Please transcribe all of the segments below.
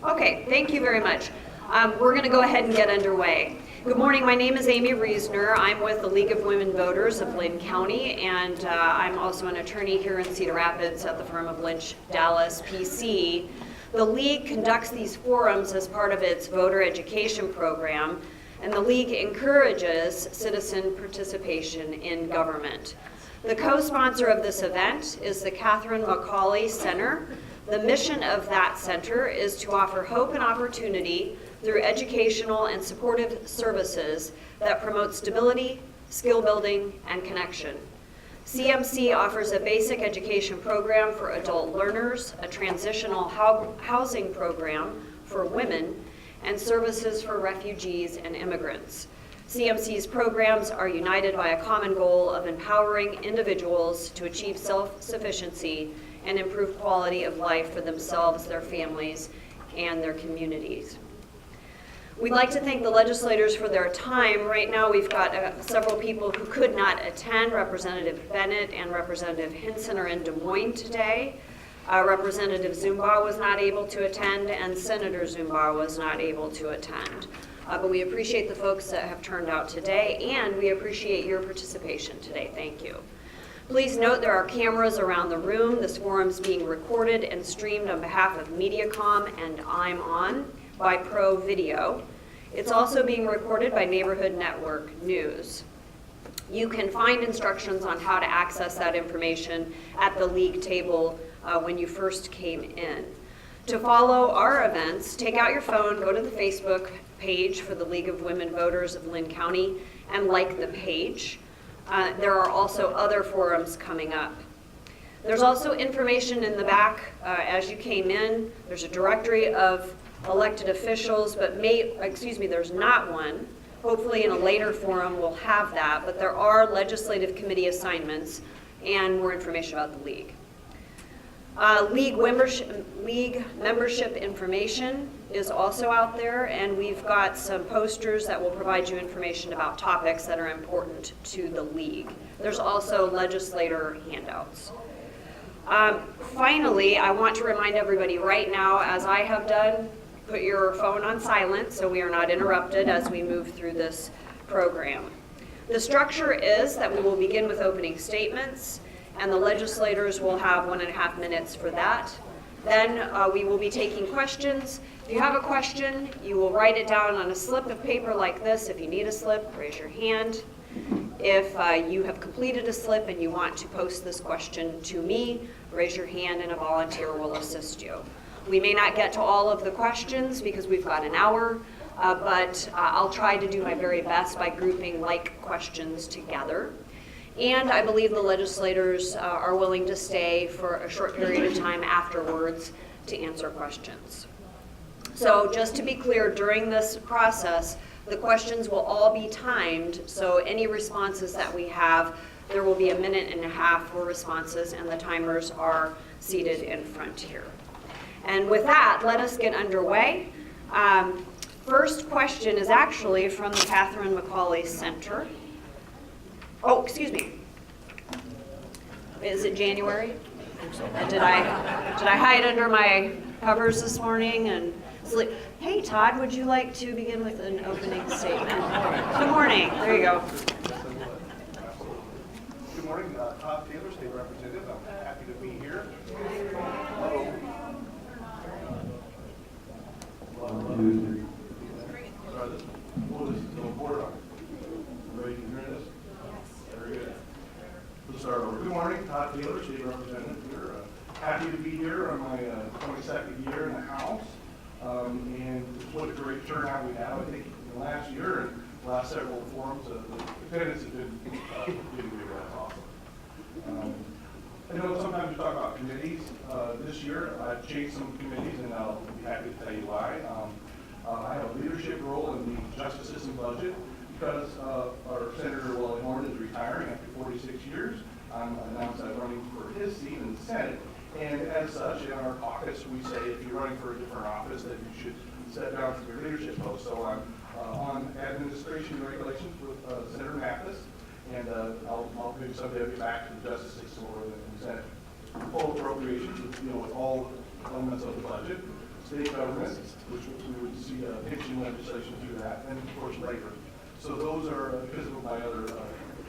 Okay, thank you very much. We're going to go ahead and get underway. Good morning, my name is Amy Reasner. I'm with the League of Women Voters of Linn County, and I'm also an attorney here in Cedar Rapids at the firm of Lynch Dallas PC. The League conducts these forums as part of its voter education program, and the League encourages citizen participation in government. The co-sponsor of this event is the Catherine McCauley Center. The mission of that center is to offer hope and opportunity through educational and supportive services that promote stability, skill building, and connection. CMC offers a basic education program for adult learners, a transitional housing program for women, and services for refugees and immigrants. CMC's programs are united by a common goal of empowering individuals to achieve self-sufficiency and improve quality of life for themselves, their families, and their communities. We'd like to thank the legislators for their time. Right now we've got several people who could not attend. Representative Bennett and Representative Hinson are in Des Moines today. Representative Zumbaugh was not able to attend, and Senator Zumbaugh was not able to attend. But we appreciate the folks that have turned out today, and we appreciate your participation today. Thank you. Please note there are cameras around the room. This forum is being recorded and streamed on behalf of Mediacom and I'm On by Pro Video. It's also being recorded by Neighborhood Network News. You can find instructions on how to access that information at the League table when you first came in. To follow our events, take out your phone, go to the Facebook page for the League of Women Voters of Linn County, and like the page. There are also other forums coming up. There's also information in the back as you came in. There's a directory of elected officials, but there's not one. Hopefully in a later forum we'll have that, but there are legislative committee assignments and more information about the League. League membership information is also out there, and we've got some posters that will provide you information about topics that are important to the League. There's also legislator handouts. Finally, I want to remind everybody right now, as I have done, put your phone on silent so we are not interrupted as we move through this program. The structure is that we will begin with opening statements, and the legislators will have 1.5 minutes for that. Then we will be taking questions. If you have a question, you will write it down on a slip of paper like this. If you need a slip, raise your hand. If you have completed a slip and you want to post this question to me, raise your hand and a volunteer will assist you. We may not get to all of the questions because we've got an hour, but I'll try to do my very best by grouping like questions together. And I believe the legislators are willing to stay for a short period of time afterwards to answer questions. So just to be clear, during this process, the questions will all be timed, so any responses that we have, there will be 1.5 minutes for responses, and the timers are seated in front here. And with that, let us get underway. First question is actually from the Catherine McCauley Center. Oh, excuse me. Is it January? Did I hide under my covers this morning and sleep? Hey, Todd, would you like to begin with an opening statement? Good morning. There you go. Good morning, Todd Taylor, State Representative. I'm happy to be here. Hello. Good morning, Todd Taylor, State Representative here. Happy to be here on my 22nd year in the House. And what a great turnout we have. I think in the last year and the last several forums, the attendance has been really great. That's awesome. I know sometimes we talk about committees. This year, I've changed some committees, and I'll be happy to tell you why. I have a leadership role in the Justice System budget because our Senator Wally Horn is retiring after 46 years. I'm announced I'm running for his seat in the Senate, and as such, in our caucus, we say if you're running for a different office, that you should step down from your leadership post. So I'm on administration and regulations with Senator Mathis, and I'll maybe someday I'll get back to the Justice System or the Senate. Full appropriations, with all elements of the budget, state government, which we would see pension legislation through that, and of course labor. So those are because of my other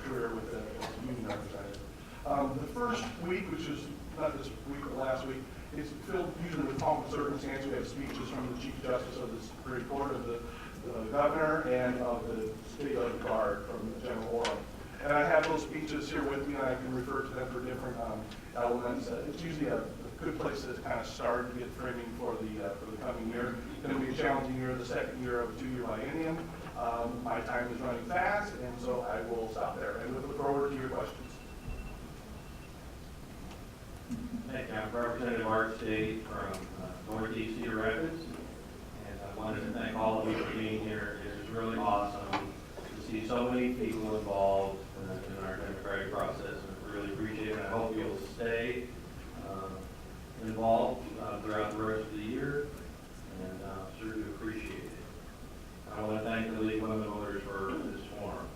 career with the union representative. The first week, which is not this week but last week, is filled usually with pomp and circumstance. We have speeches from the Chief Justice of the Supreme Court, of the Governor, and of the State of the Guard from General Orr. And I have those speeches here with me, and I can refer to them for different elements. It's usually a good place to kind of start and get framing for the coming year. It's going to be a challenging year, the second year of a 2-year biennium. My time is running fast, and so I will stop there and look forward to your questions. Thank you. I'm Representative Art Staed from Northeast Cedar Rapids, and I wanted to thank all of you for being here. It is really awesome to see so many people involved in our democratic process, and I really appreciate it. I hope you'll stay involved throughout the rest of the year, and sure do appreciate it. I want to thank the League of Women Voters for this forum.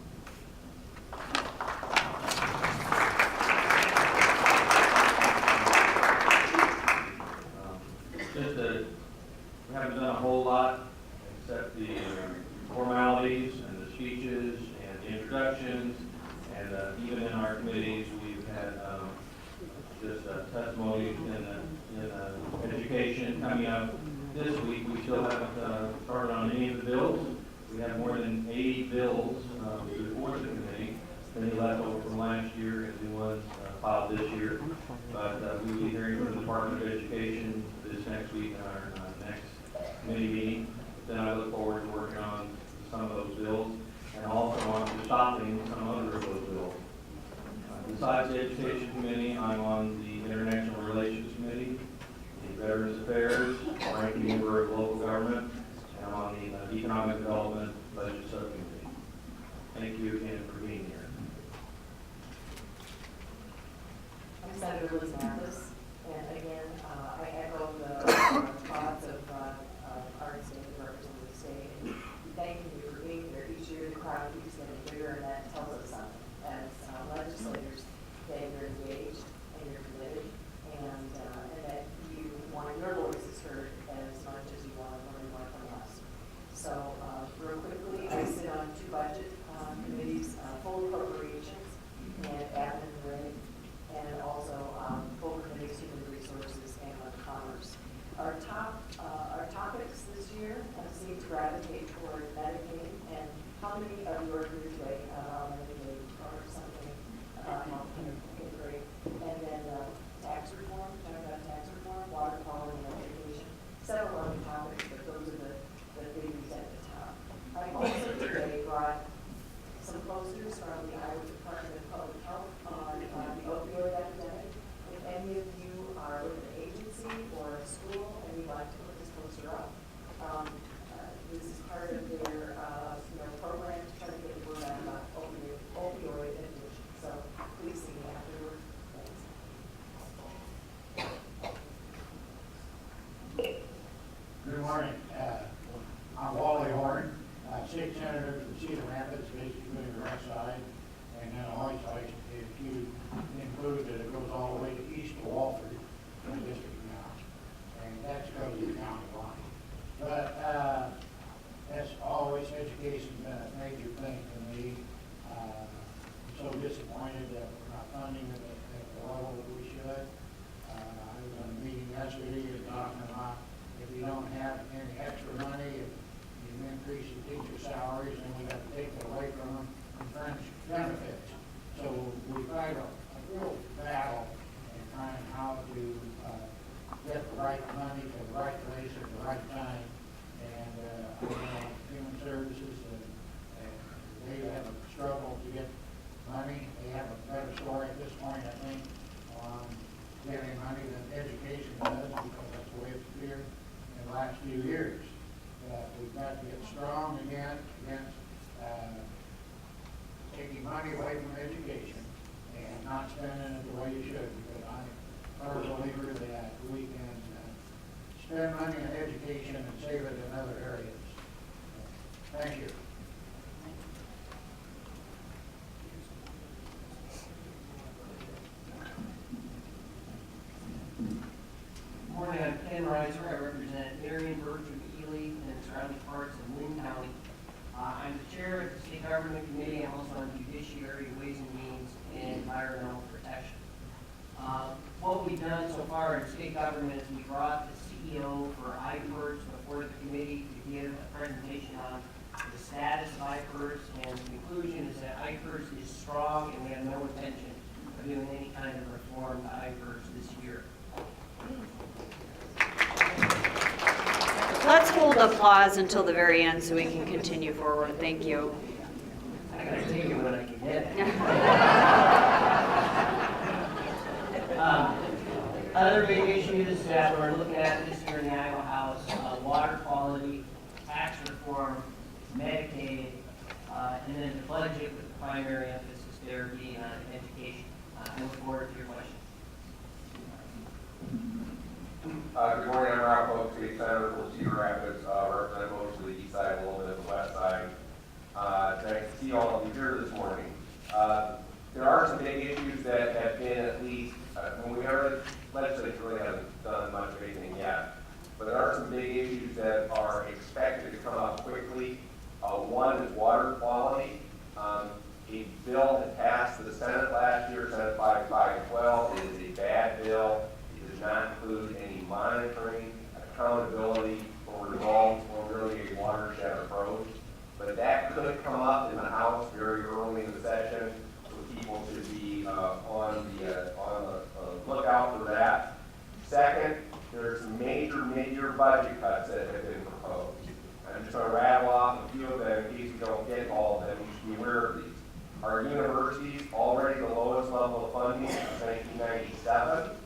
Just that we haven't done a whole lot except the formalities and the speeches and the introductions, and even in our committees we've had just testimony in education coming up. This week we still haven't started on any of the bills. We have more than 80 bills before the committee, any left over from last year and new ones filed this year. But we will be hearing from the Department of Education this next week in our next committee meeting. Then I look forward to working on some of those bills and also on stopping some other of those bills. Besides the Education Committee, I'm on the International Relations Committee, the Veterans Affairs, ranking member of local government, and I'm on the Economic Development Budget Subcommittee. Thank you again for being here. I'm Senator Mathis, and again, I echo the thoughts of our state representative Staed. Thanking you for being here. Each year the crowd keeps getting bigger, and that tells us something. As legislators, that you're engaged and you're committed, and that you want your voices heard as much as you want to learn more from us. So, real quickly, I sit on 2 budget committees, full appropriations and admin and reg, and also full committees, human resources, and commerce. Our topics this year seem to gravitate toward Medicaid, and how many of you are here today about Medicaid or something about healthcare? Okay, great. And then tax reform, talking about tax reform, water quality and education. Several other topics, but those are the biggies at the top. I also today brought some posters from the Iowa Department of Public Health on the opioid epidemic. If any of you are with an agency or a school and you'd like to put this poster up, this is part of their program to try to get the word out about opioid addiction. So please see me afterward. Thanks. Good morning. I'm Wally Horn, State Senator from Cedar Rapids, basically the west side, and then I always like to include that it goes all the way to east of Walford, in the district now, and that's because of the county line. But as always, education's been a major thing to me. I'm so disappointed that we're not funding it at the level that we should. I was on a meeting yesterday and talking about if you don't have any extra money, if you increase the teacher salaries, then we got to take it away from them and furnish benefits. So we fight a real battle in trying how to get the right money to the right place at the right time. And human services, they have a struggle to get money. They have a better story at this point, I think, on getting money than education does, because that's the way it's appeared in the last few years. We've got to get strong again against taking money away from education and not spending it the way you should, because I'm a believer that we can spend money on education and save it in other areas. Thank you. Morning, I'm Ken drain Birch and Ely and surrounding parts of Linn County. I'm the chair of the State Government Committee. I'm also on Judiciary, Ways and Means, and Environmental Protection. What we've done so far in state government is we brought the CEO for IPERS before the committee to give a presentation on the status of IPERS, and the conclusion is that IPERS is strong and we have no intention of doing any kind of reform to IPERS this year. Let's hold applause until the very end so we can continue forward. Thank you. I gotta take it when I can get it. Other big issues that we're looking at this year in the Iowa House, water quality, tax reform, Medicaid, and then the budget with the primary emphasis there being on education. I look forward to your questions. Good morning, I'm Rob Hope, State Senator from Cedar Rapids, represent most of the east side, a little bit of the west side. Nice to see all of you here this morning. There are some big issues that have been at least, when we are, legislature really hasn't done much of anything yet, but there are some big issues that are expected to come up quickly. One is water quality. A bill that passed the Senate last year, Senate 5512, is a bad bill. It does not include any monitoring, accountability, or results, or really a watershed approach. But that could come up in the House very early in the session, so people should be on the lookout for that. Second, there's some major mid-year budget cuts that have been proposed. I'm just going to rattle off a few of them in case you don't get all of them. You should be aware of these. Our universities, already the lowest level of funding since 1997,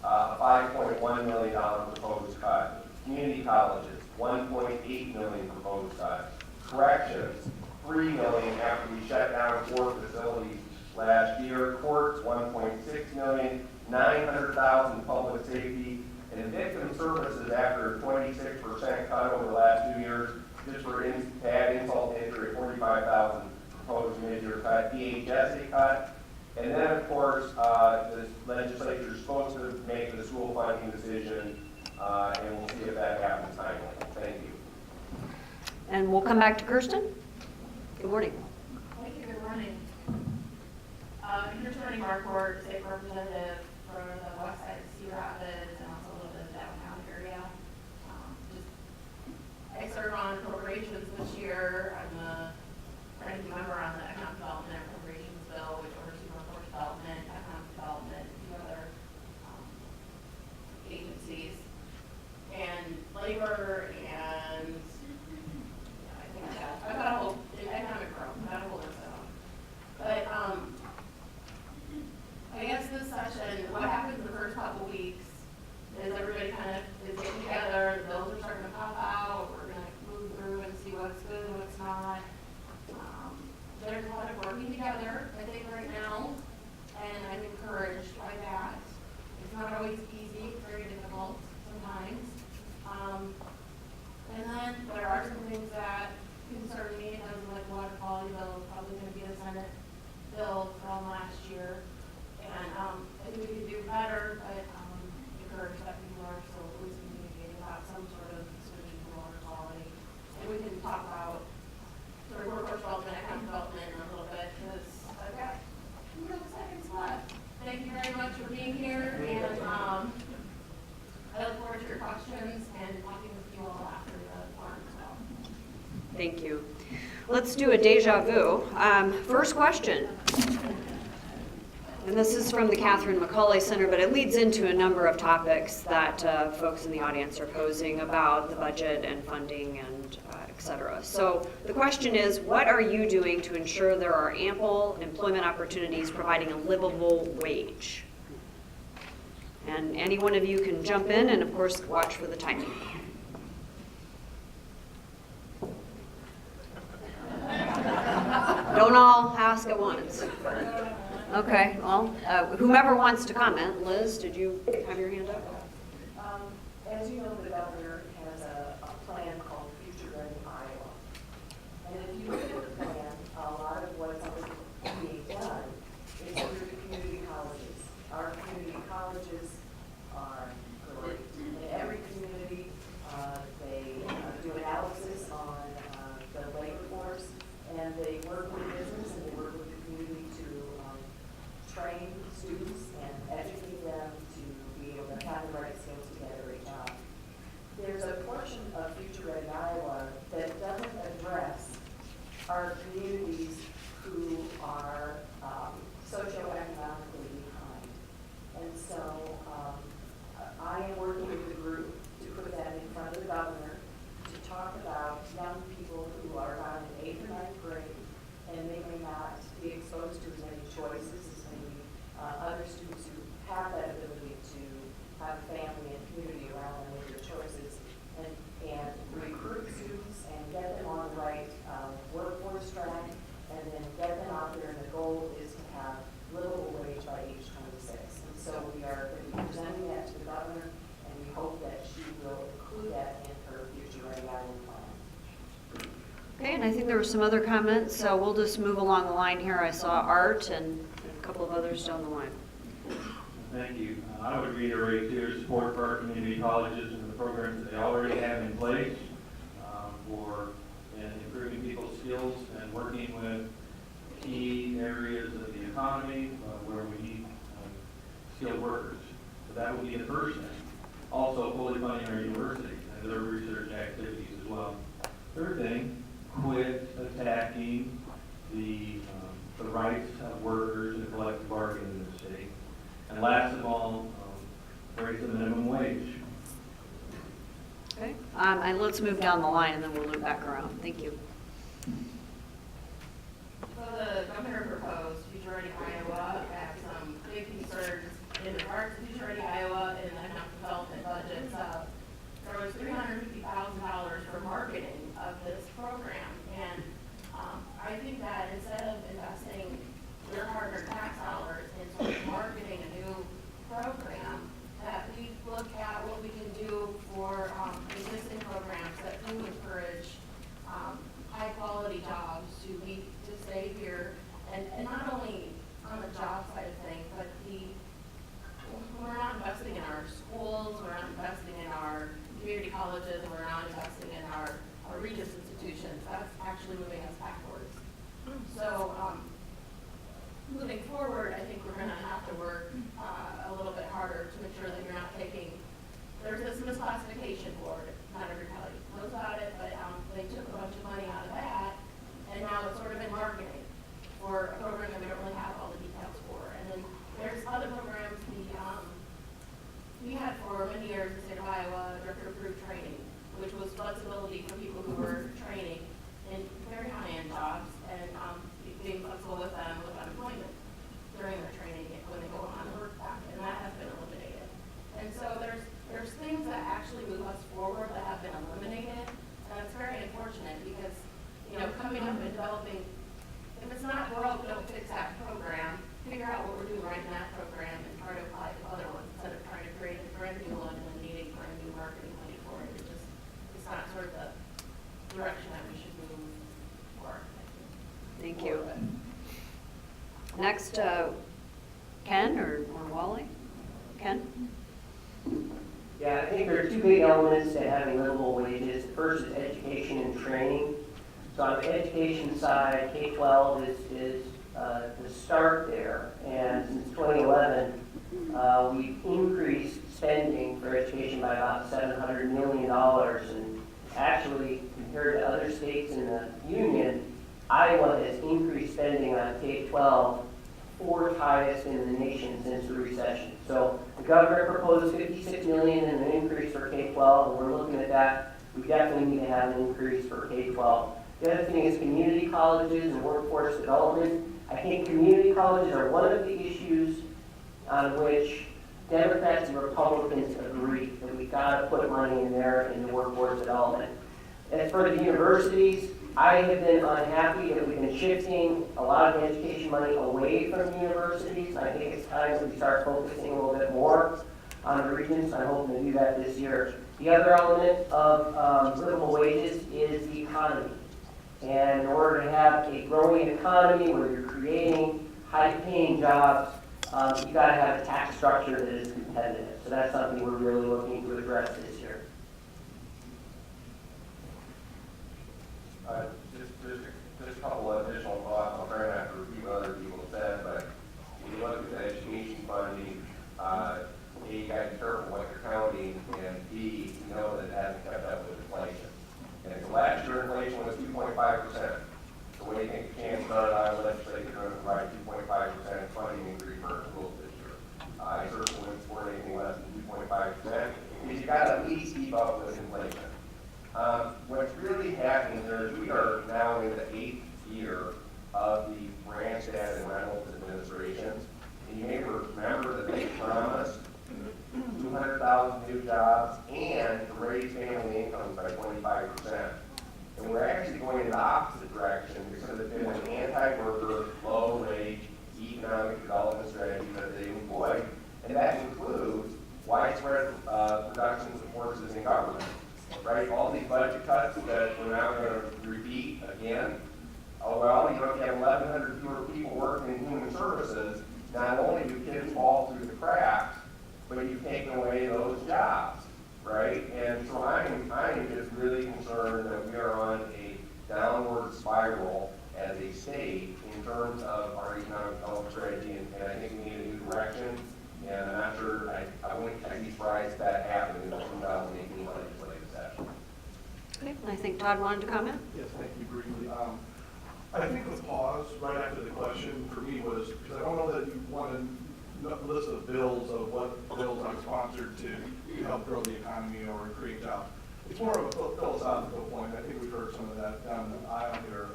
$5.1 million proposed cut. Community colleges, $1.8 million proposed cut. Corrections, $3 million after we shut down 4 facilities last year. Courts, $1.6 million, $900,000 public safety, and victim services after a 26% cut over the last 2 years. Just for add insult to injury, $45,000 proposed mid-year cut. DHSA cut. And then, of course, the legislature is supposed to make the school funding decision, and we'll see if that happens timely. Thank you. And we'll come back to Kirsten. Good morning. Thank you. Good morning. Kirsten Running-Marquardt, state representative for the west side of Cedar Rapids and also a little bit of the downtown area. I serve on appropriations this year. I'm a ranking member on the Economic Development and Appropriations Bill, which oversees workforce development, economic development, and two other agencies, and labor, and I think I've got a whole economic growth. I've got a whole list of them. But I guess this session, what happens the first couple weeks is everybody kind of is getting together, the bills are starting to pop out, we're going to move through and see what's good and what's not. There's a lot of working together, I think, right now, and I'm encouraged by that. It's not always easy, it's very difficult sometimes. And then there are some things that concern me, and those like water quality bill is probably going to be a Senate bill from last year. And I think we could do better, but encourage that people are still at least communicating about some sort of switching to water quality. And we can talk about sort of workforce development, economic development in a little bit, because I've got 2 seconds left. Thank you very much for being here, and I look forward to your questions and talking with you all after the forum as well. Thank you. Let's do a deja vu. First question. And this is from the Catherine McCauley Center, but it leads into a number of topics that folks in the audience are posing about the budget and funding and et cetera. So the question is, what are you doing to ensure there are ample employment opportunities providing a livable wage? And any one of you can jump in and, of course, watch for the timing. Don't all ask at once. Okay, well, whomever wants to comment. Liz, did you have your hand up? As you know, the governor has a plan called Future Ready Iowa. And if you look at the plan, a lot of what's being done is through the community colleges. Our community colleges are great. And every community Okay, and I think there were some other comments, so we'll just move along the line here. I saw Art and a couple of others down the line. Thank you. I would reiterate your support for our community colleges and the programs that they already have in place for improving people's skills and working with key areas of the economy where we need skilled workers. So that would be the first thing. Also, fully funding our universities and their research activities as well. Third thing, quit attacking the rights of workers and collective bargaining in the state. And last of all, raise the minimum wage. Okay, and let's move down the line and then we'll loop back around. Thank you. So the governor proposed Future Ready Iowa had some big concerns in regards to Future Ready Iowa and the economic development budgets. There was $350,000 for marketing of this program, and I think that instead of investing your hard-earned tax dollars in sort of marketing a new program, that we look at what we can do for existing programs that do encourage high-quality jobs to stay here, and not only on the job side of things, but we're not investing in our schools, we're not investing in our community colleges, and we're not investing in our Regis institutions. That's actually moving us backwards. So moving forward, I think we're going to have to work a little bit harder to make sure that you're not taking, there's this misclassification board, not everybody knows about it, but they took a bunch of money out of that, and now it's sort of in marketing for a program that we don't really have all the details for. And then there's other programs, we had for many years in the state of Iowa, director approved training, which was flexibility for people who were training in very high-end jobs, and being flexible with them with unemployment during their training when they go on and work back, and that has been eliminated. And so there's things that actually move us forward that have been eliminated, and it's very unfortunate because, coming up and developing, if it's not broke, don't fix that program, figure out what we're doing right in that program and try to apply it to other ones instead of trying to create a brand new one and then needing brand new marketing money for it. It's not sort of the direction that we should move for. Thank you. Next, Ken or Wally? Ken? Yeah, I think there are two big elements to having livable wages. The first is education and training. So on the education side, K-12 is the start there. And since 2011, we've increased spending for education by about $700 million. And actually, compared to other states in the union, Iowa has increased spending on K-12 fourth highest in the nation since the recession. So the governor proposed $56 million in an increase for K-12, and we're looking at that. We definitely need to have an increase for K-12. The other thing is community colleges and workforce development. I think community colleges are one of the issues on which Democrats and Republicans agree that we've got to put money in there in the workforce development. As for the universities, I have been unhappy that we've been shifting a lot of the education money away from universities. I think it's time that we start focusing a little bit more on the regions. I'm hoping to do that this year. The other element of livable wages is the economy. And in order to have a growing economy where you're creating high-paying jobs, you've got to have a tax structure that is competitive. So that's something we're really looking to address this year. Just a couple of additional thoughts. I'll try not to repeat what other people have said, but if you look at the education funding, A, you got to be careful what you're counting, and B, you know that it hasn't kept up with inflation. And so last year inflation was 2.5%. So what do you think the chances are that Iowa legislators are going to provide 2.5% funding increase for our schools this year? I certainly wouldn't support anything less than 2.5%, because you've got to at least keep up with inflation. What's really happening there is we are now in the 8th year of the Branch, Staed, and Reynolds administrations. And you may remember that they promised 200,000 new jobs and to raise family incomes by 25%. And we're actually going in the opposite direction because it's been an anti-worker, low-wage economic development strategy that they employ. And that includes widespread reductions of forces in government. right? All these budget cuts that we're now going to repeat again. Oh, well, you know, if you have 1,100 fewer people working in human services, not only do kids fall through the cracks, but you've taken away those jobs, right? And so I'm just really concerned that we are on a downward spiral as a state in terms of our economic development strategy, and I think we need a new direction. And I'm not sure, I wouldn't be surprised if that happened in the 2018 legislative session. Okay, I think Todd wanted to comment. Yes, thank you briefly. I think the pause right after the question for me was, because I don't know that you want a list of bills of what bills I'm sponsored to help grow the economy or create jobs. It's more of a philosophical point. I think we've heard some of that down the aisle here.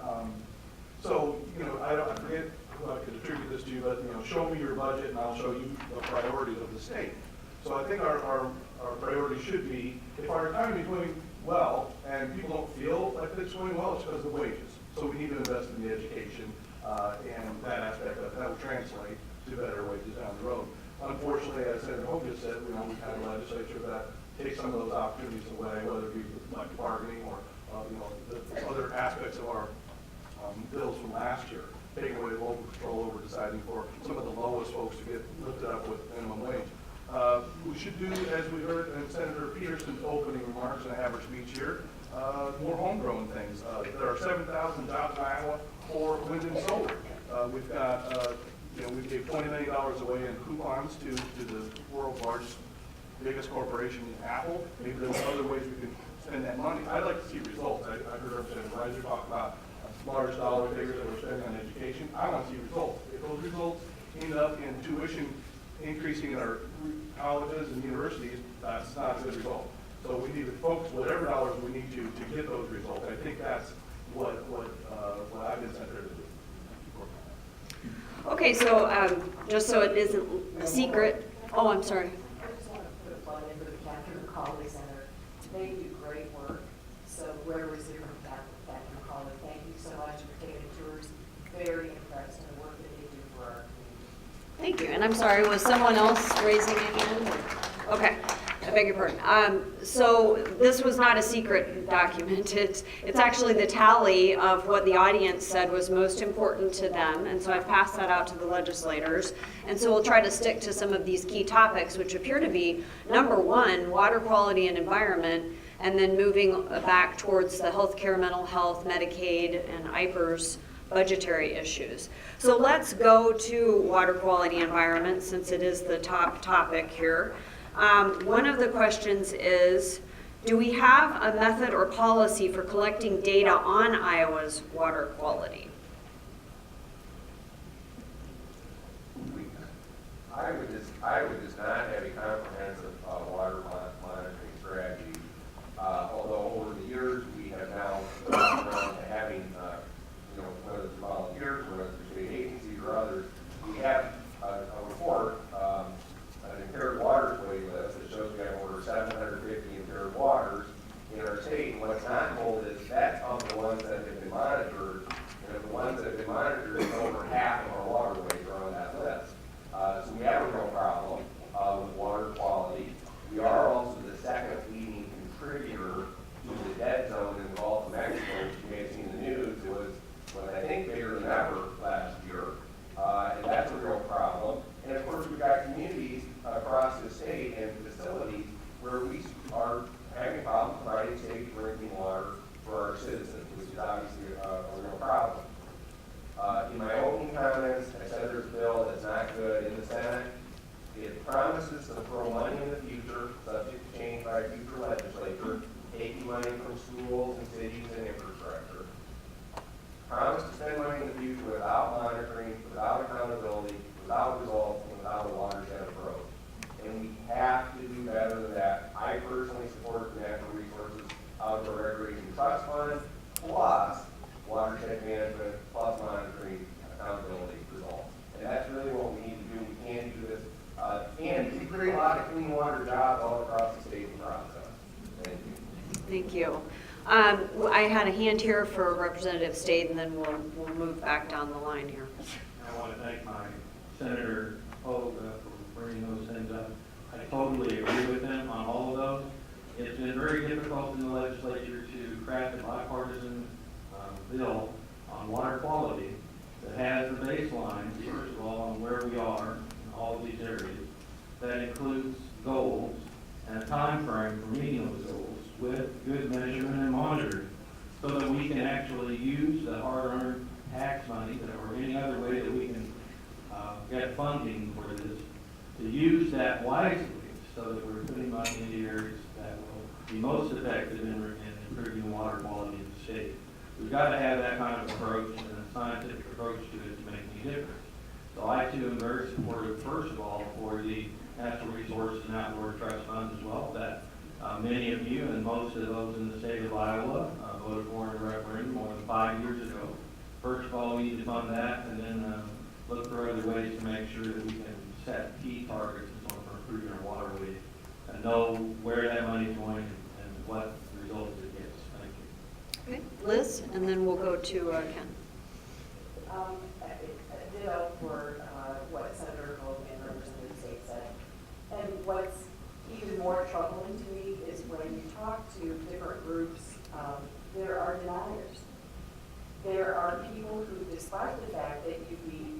So, you know, I forget who I could attribute this to, but, you know, show me your budget and I'll show you the priorities of the state. So I think our priority should be, if our economy is doing well and people don't feel like it's doing well, it's because of wages. So we need to invest in the education and that aspect of it. That will translate to better wages down the road. Unfortunately, as Senator Hogg just said, you know, we've had a legislature that takes some of those opportunities away, whether it be like bargaining or you know, the other aspects of our bills from last year, taking away local control over deciding for some of the lowest folks to get lifted up with minimum wage. We should do, as we heard in Senator Peterson's opening remarks, and I have her speech here, more homegrown things. There are 7,000 jobs in Iowa for wind and solar. We've got, you know, we gave $20 million away in coupons to the world's largest, biggest corporation, Apple. Maybe there's other ways we can spend that money. I'd like to see results. I heard Representative Rizer talk about large dollar figures that we're spending on education. I want to see results. If those results end up in tuition increasing in our colleges and universities, that's not a good result. So we need to focus whatever dollars we need to get those results. I think that's what I've been sent there to do. Okay, so just so it isn't a secret, oh, I'm sorry. I just want to put a plug in for the Catherine McCauley Center. They do great work. So whoever is here from Catherine McCauley, thank you so much for taking tours. Very impressed in the work that they do for our community. Thank you, and I'm sorry, was someone else raising a hand? Okay, I beg your pardon. So this was not a secret document. It's actually the tally of what the audience said was most important to them, and so I've passed that out to the legislators. And so we'll try to stick to some of these key topics, which appear to be, number one, water quality and environment, and then moving back towards the healthcare, mental health, Medicaid, and IPERS budgetary issues. So let's go to water quality and environment, since it is the top topic here. One of the questions is, do we have a method or policy for collecting data on Iowa's water quality? I would just not have a comprehensive water monitoring strategy. Although over the years we have now gone around to having, you know, whether it's volunteers, whether it's state agencies or others, we have a report, an impaired waters waiting list that shows we have over 750 impaired waters in our state. And what's not told is that's of the ones that have been monitored, and of the ones that have been monitored, over half of our waterways are on that list. So we have a real problem with water quality. We are also the second leading contributor to the dead zone in the Gulf of Mexico, which you may have seen in the news. It was I think bigger than ever last year, and that's a real problem. And of course, we've got communities across the state and facilities where we are having problems providing safe drinking water for our citizens, which is obviously a real problem. In my opening comments, I said there's a bill that's not good in the Senate. It promises to throw money in the future, subject to change by a future legislature, taking money from schools and cities and infrastructure. Promise to spend money in the future without monitoring, without accountability, without results, and without a watershed approach. And we have to do better than that. I personally support the Natural Resources Outdoor Recreation Trust Fund, plus watershed management, plus monitoring, accountability, results. And that's really what we need to do. We can do this. And we create a lot of clean water jobs all across the state in the process. Thank you. Thank you. I had a hand here for Representative Staed, and then we'll move back down the line here. I want to thank my Senator Hogg for bringing those things up. I totally agree with him on all of those. It's been very difficult in the legislature to craft a bipartisan bill on water quality that has a baseline, first of all, on where we are in all of these areas. That includes goals and a time frame for meeting those goals with good measurement and monitoring, so that we can actually use the hard-earned tax money or any other way that we can get funding for this, to use that wisely so that we're putting money into areas that will be most effective in improving water quality in the state. We've got to have that kind of approach and a scientific approach to it to make any difference. So I too am very supportive, first of all, for the Natural Resources and Outdoor Trust Fund as well, that many of you and most of those in the state of Iowa voted for in a referendum more than 5 years ago. First of all, we need to fund that, and then look for other ways to make sure that we can set key targets and so on for improving our waterways and know where that money is going and what results it gets. Thank you. Okay, Liz, and then we'll go to Ken. Ditto for what Senator Hogg and Representative Staed said. And what's even more troubling to me is when you talk to different groups, there are deniers. There are people who, despite the fact that you'd be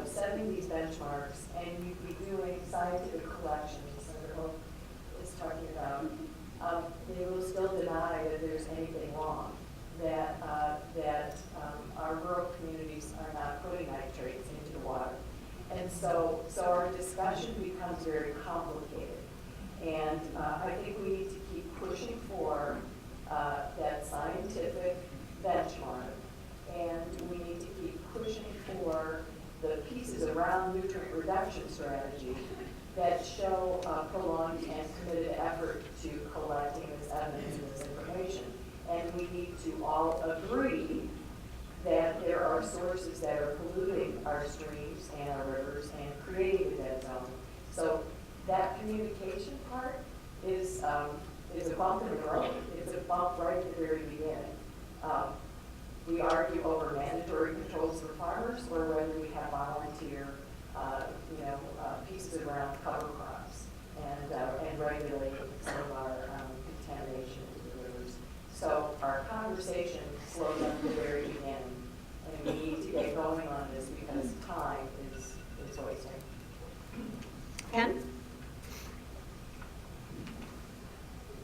setting these benchmarks and you'd be doing scientific collections, Senator Hogg is talking about, they will still deny that there's anything wrong, that our rural communities are not putting nitrates into the water. And so our discussion becomes very complicated. And I think we need to keep pushing for that scientific benchmark, and we need to keep pushing for the pieces around nutrient reduction strategy that show prolonged and committed effort to collecting this evidence and this information. And we need to all agree that there are sources that are polluting our streams and our rivers and creating a dead zone. So that communication part is a bump in the road. It's a bump right at the very beginning. We argue over mandatory controls for farmers or whether we have volunteer, pieces around cover crops and regulate some of our contamination in the rivers. So our conversation slows up at the very beginning, and we need to get going on this because time is wasting. Ken?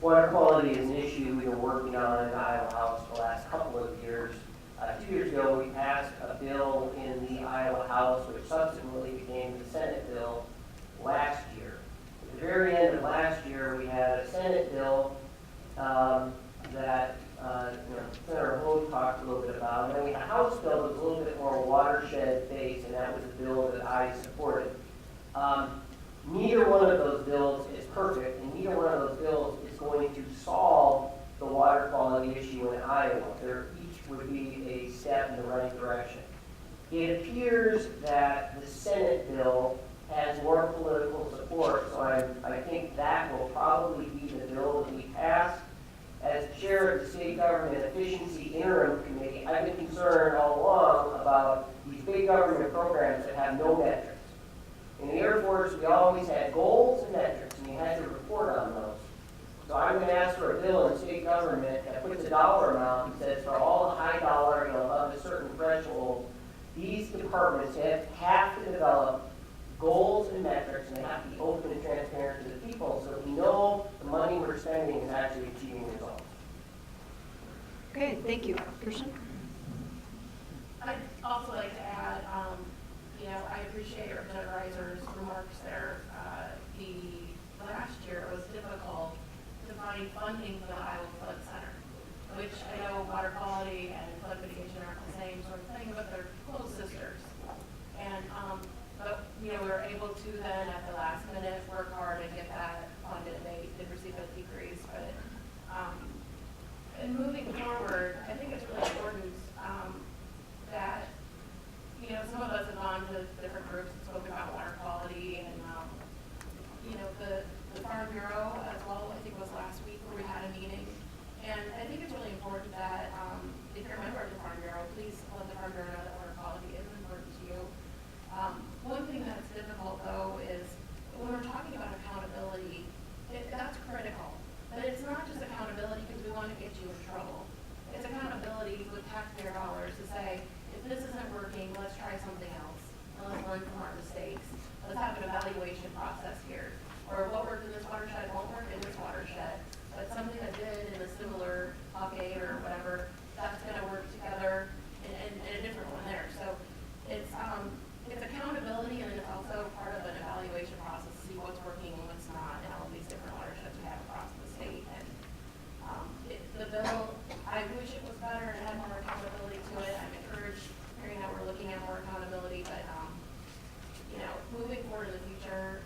Water quality is an issue we've been working on in Iowa House for the last couple of years. 2 years ago, we passed a bill in the Iowa House, which subsequently became the Senate bill last year. At the very end of last year, we had a Senate bill that Senator Hogg talked a little bit about, and then we had a House bill that was a little bit more watershed-based, and that was the bill that I supported. Neither one of those bills is perfect, and neither one of those bills is going to solve the water quality issue in Iowa. Each would be a step in the right direction. It appears that the Senate bill has more political support, so I think that will probably be the bill that we pass. As chair of the State Government Efficiency Interim Committee, I've been concerned all along about these big government programs that have no metrics. In the Air Force, we always had goals and metrics, and you had to report on those. So I'm going to ask for a bill in state government that puts a dollar amount and says for all the high dollar, above a certain threshold, these departments have to develop goals and metrics, and they have to be open and transparent to the people so we know the money we're spending is actually achieving results. Okay, thank you. Kirsten? I'd also like to add, I appreciate Representative Rizer's remarks there. The last year it was difficult to find funding for the Iowa Flood Center, which I know water quality and flood mitigation aren't the same sort of thing, but they're close sisters. And but we were able to then at the last minute work hard and get that funded. They did receive a decrease, but and moving forward, I think it's really important that some of us have gone to different groups and spoken about water quality and the Farm Bureau as well. I think it was last week where we had a meeting, and I think it's really important that if you're a member of the Farm Bureau, please let the Farm Bureau know that water quality is important to you. One thing that's difficult though is when we're talking about accountability, that's critical. taxpayer dollars to say, if this isn't working, let's try something else. And let's learn from our mistakes. Let's have an evaluation process here. Or what worked in this watershed won't work in this watershed. But something that did in a similar Hogg or whatever, that's gonna work together in a different one there. So it's accountability, and it's also part of an evaluation process to see what's working and what's not in all of these different watersheds we have across the state. And the bill, I wish it was better and had more accountability to it. I'm encouraged hearing that we're looking at more accountability, but you know, moving forward in the future,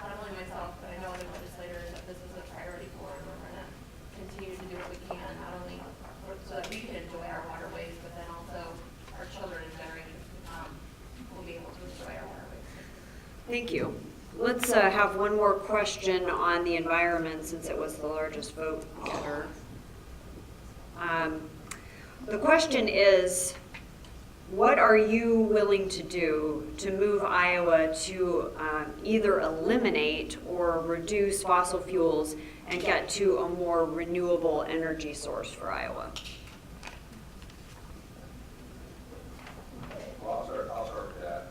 not only myself, but I know other legislators, that this is a priority for, and we're gonna continue to do what we can, not only so that we can enjoy our waterways, but then also our children and generations to come will be able to enjoy our waterways. Thank you. Let's have one more question on the environment, since it was the largest vote getter. The question is, what are you willing to do to move Iowa to either eliminate or reduce fossil fuels and get to a more renewable energy source for Iowa? Well, I'll start with that.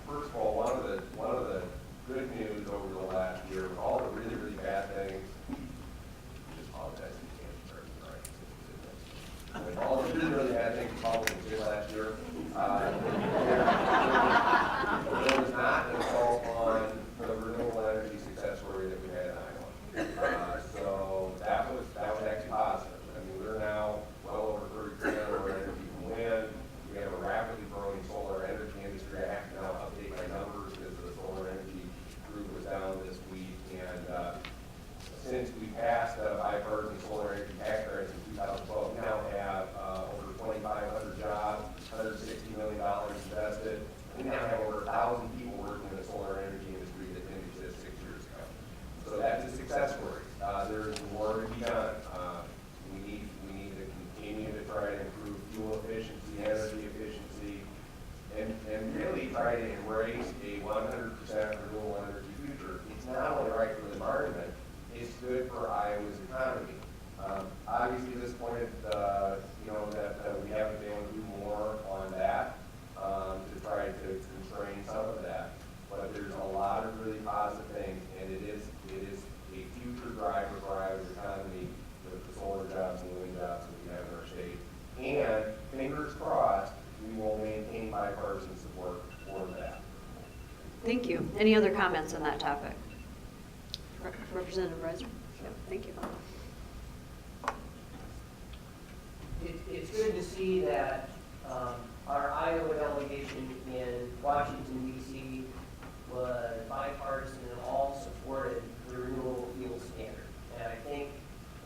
First of all, one of the good news over the last year, with all the really, really bad things, just apologize if you can't start, right? With all the really, really bad things Republicans did last year, there was not an assault on the renewable energy success story that we had in Iowa. So that was actually positive. I mean, we're now well over 30% of our energy from wind. We have a rapidly growing solar energy industry. I have to now update my numbers because the solar energy group was down this week. And since we passed the bipartisan solar energy tax credits in 2012, we now have over 2,500 jobs, $160 million invested. We now have over 1,000 people working in the solar energy industry that didn't exist 6 years ago. So that's a success story. There's more to be done. We need to continue to try to improve fuel efficiency, energy efficiency, and really try to embrace a 100% renewable energy future. It's not only right for the environment, it's good for Iowa's economy. Obviously, disappointed, that we haven't been able to do more on that to try to constrain some of that. But there's a lot of really positive things, and it is a future driver for Iowa's economy with the solar jobs and the wind jobs that we have in our state. And fingers crossed, we will maintain bipartisan support for that. Thank you. Any other comments on that topic? Representative Rizer? Yeah, thank you. It's good to see that our Iowa delegation in Washington, D.C. was bipartisan and all supported the renewable fuel standard. And I think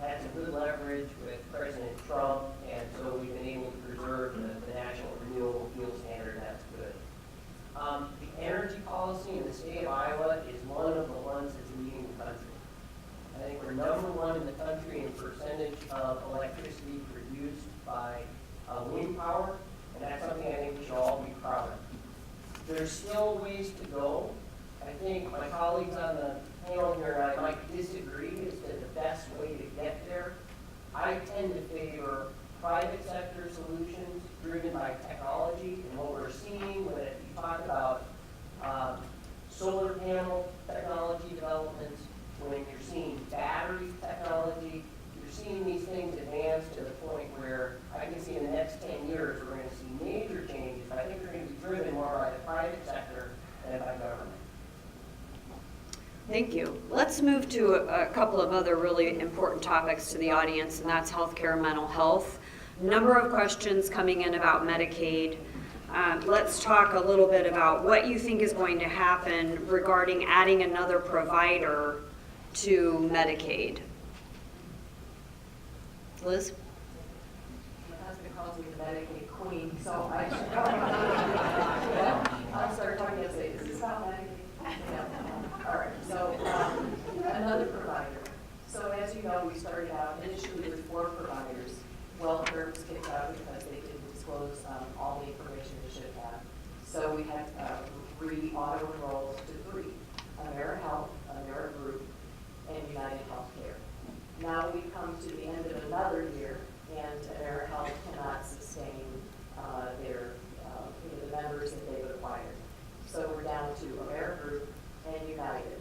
that's a good leverage with President Trump, and so we've been able to preserve the national renewable fuel standard, and that's good. The energy policy in the state of Iowa is one of the ones that's leading the country. I think we're number one in the country in percentage of electricity produced by wind power, and that's something I think we should all be proud of. There's still ways to go. I think my colleagues on the panel here and I might disagree as to the best way to get there. I tend to favor private sector solutions driven by technology, and what we're seeing when you talk about solar panel technology developments, when you're seeing battery technology, you're seeing these things advance to the point where I can see in the next 10 years we're going to see major changes. I think they're going to be driven more by the private sector than by government. Thank you. Let's move to a couple of other really important topics to the audience, and that's healthcare and mental health. Number of questions coming in about Medicaid. Let's talk a little bit about what you think is going to happen regarding adding another provider to Medicaid. Liz? My husband calls me the Medicaid queen, so I should I'll start talking and say, is this about Medicaid? Yeah. All right, so another provider. So as you know, we started out initially with 4 providers. Welfare was kicked out because they didn't disclose all the information they should have. So we had re-auto-enrolled to 3, AmeriHealth, AmeriGroup, and United Healthcare. Now we come to the end of another year, and and AmeriHealth cannot sustain the members that they've acquired. So we're down to AmeriGroup and United.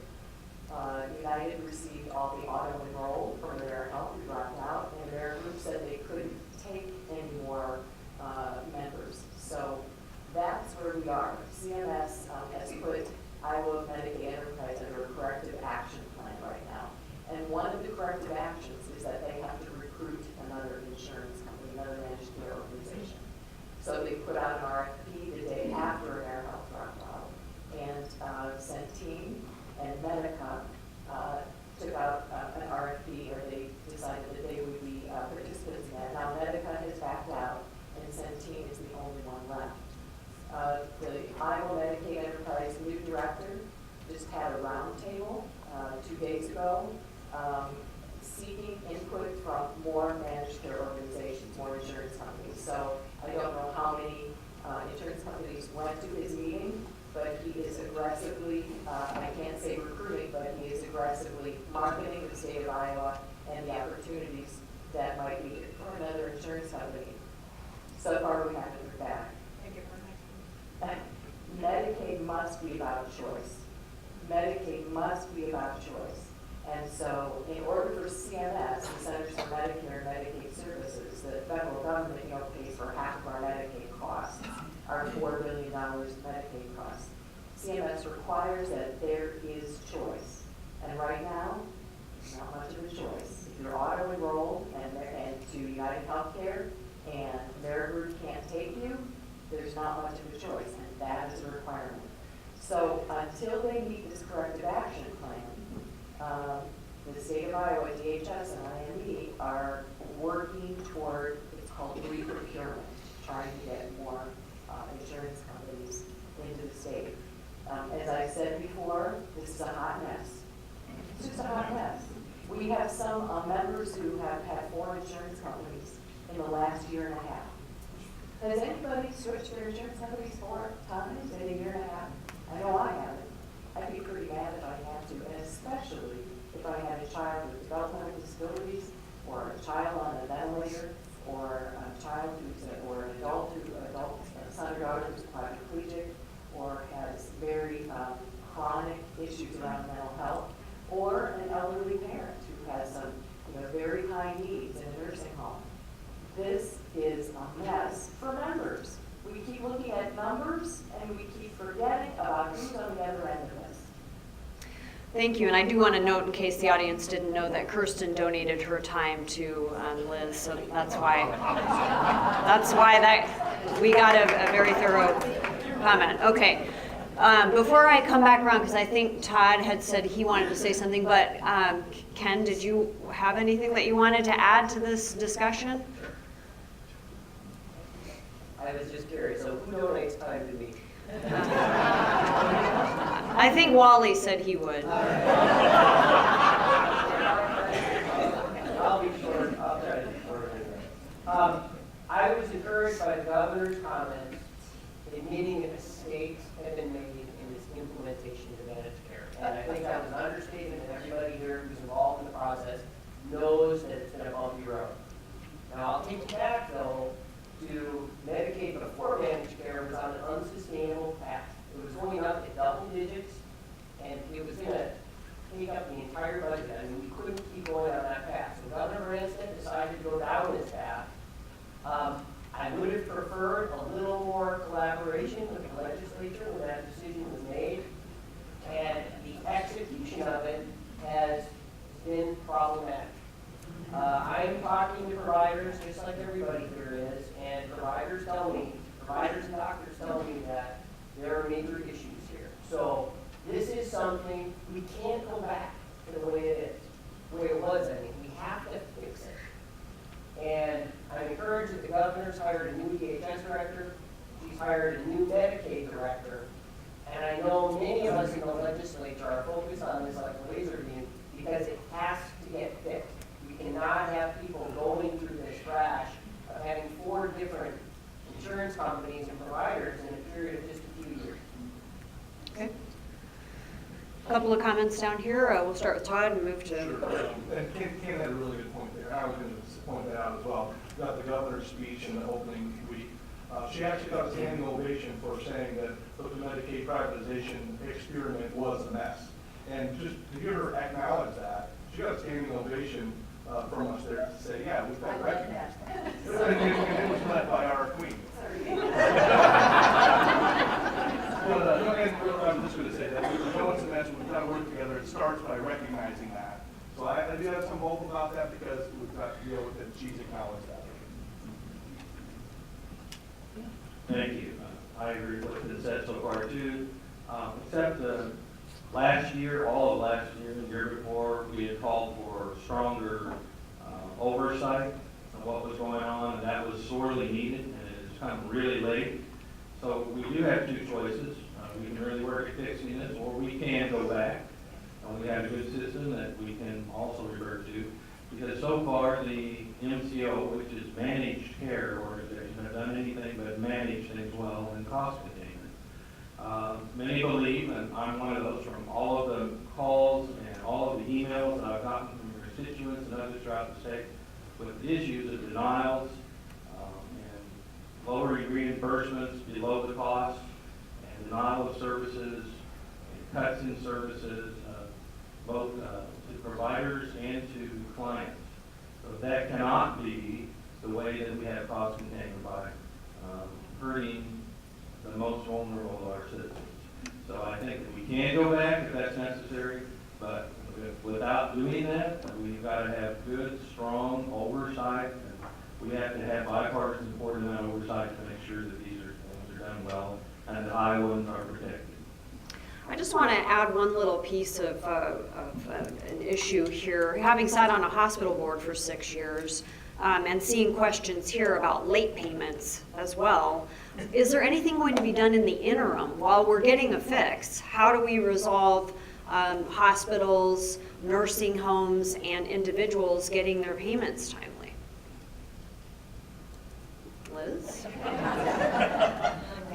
United received all the auto-enroll from AmeriHealth, who dropped out, and AmeriGroup said they couldn't take any more members. So that's where we are. CMS has put Iowa Medicaid Enterprise under a corrective action plan right now. And one of the corrective actions is that they have to recruit another insurance company, another managed care organization. So they put out an RFP the day after AmeriHealth dropped out, and Centene and Medica took out an RFP, or they decided that they would be participants in that. Now Medica has backed out, and Centene is the only one left. The Iowa Medicaid Enterprise new director just had a roundtable 2 days ago, seeking input from more managed care organizations, more insurance companies. So I don't know how many insurance companies went to his meeting, but he is aggressively, I can't say recruiting, but he is aggressively marketing the state of Iowa and the opportunities that might be for another insurance company. So far, we haven't heard back. Medicaid must be about choice. Medicaid must be about choice. And so in order for CMS, the Centers for Medicare and Medicaid Services, the federal government, pays for half of our Medicaid costs, our $4 billion Medicaid costs. CMS requires that there is choice. And right now, there's not much of a choice. If you're auto-enrolled and to United Healthcare and AmeriGroup can't take you, there's not much of a choice, and that is a requirement. So until they meet this corrective action plan, the state of Iowa, DHS and IME are working toward, it's called re-procurement, trying to get more insurance companies into the state. As I said before, this is a hot mess. It's just a hot mess. We have some members who have had 4 insurance companies in the last year and a half. Has anybody switched their insurance companies 4 times in a year and a half? I know I haven't. I'd be pretty mad if I had to, and especially if I had a child with developmental disabilities, or a child on a ventilator, or a child or an adult son or daughter who's quadriplegic, or has very chronic issues around mental health, or an elderly parent who has some very high needs in a nursing home. This is a mess for members. We keep looking at numbers and we keep forgetting about who's on the other end of this. Thank you, and I do want to note, in case the audience didn't know, that Kirsten donated her time to Liz, so that's why that we got a very thorough comment. Okay, before I come back around, because I think Todd had said he wanted to say something, but Ken, did you have anything that you wanted to add to this discussion? I was just curious, so who donates time to me? I think Wally said he would. I'll be short. I'll try to be short anyway. I was encouraged by the governor's comments admitting that mistakes have been made in its implementation of managed care. And I think that was an understatement, and everybody here who's involved in the process knows that it's been a bumpy road. Now, I'll take you back, though, to Medicaid before managed care was on an unsustainable path. It was going up at double digits, and it was going to take up the entire budget. I mean, we couldn't keep going on that path. So Governor Branstad decided to go down this path. I would have preferred a little more collaboration with the legislature when that decision was made, and the execution of it has been problematic. I'm talking to providers just like everybody here is, and providers and doctors tell me that there are major issues here. So this is something we can't go back to the way it is, the way it was. I mean, we have to fix it. And I'm encouraged that the governor's hired a new DHS director. She's hired a new Medicaid director. And I know many of us in the legislature are focused on this like a laser beam because it has to get fixed. We cannot have people going through this crash of having 4 different insurance companies and providers in a period of just a few years. Okay. A couple of comments down here. We'll start with Todd and move to. Sure. And Ken had a really good point there. I was going to point that out as well. The She actually got a standing ovation for saying that the Medicaid privatization experiment was a mess. And just to hear her acknowledge that, she got a standing ovation from us there to say, yeah, we've got to recognize that. And it was led by our queen. I'm just going to say that we know it's a mess, we've got to work together. It starts by recognizing that. So I do have some hope about that because we've got to deal with it. She's acknowledged that. Thank you. I agree with what's been said so far too. Except last year, all of last year, and the year before, we had called for stronger oversight of what was going on, and that was sorely needed, and it's come really late. So we do have two choices. We can really work at fixing this, or we can go back, and we have a good system that we can also revert to. Because so far, the MCO, which is managed care organization, have done anything but manage things well and cost containment. Many believe, and I'm one of those, from all of the calls and all of the emails that I've gotten from your constituents and others throughout the state, with issues of denials and lowering reimbursements below the cost, and denial of services, and cuts in services, both to providers and to clients. So that cannot be the way that we have cost containment by hurting the most vulnerable of our citizens. So I think that we can go back if that's necessary, but without doing that, we've got to have good, strong oversight, and we have to have bipartisan support in that oversight to make sure that these things are done well and that Iowans are protected. I just want to add one little piece of an issue here. Having sat on a hospital board for 6 years and seeing questions here about late payments as well, is there anything going to be done in the interim while we're getting a fix? How do we resolve hospitals, nursing homes, and individuals getting their payments timely? Liz?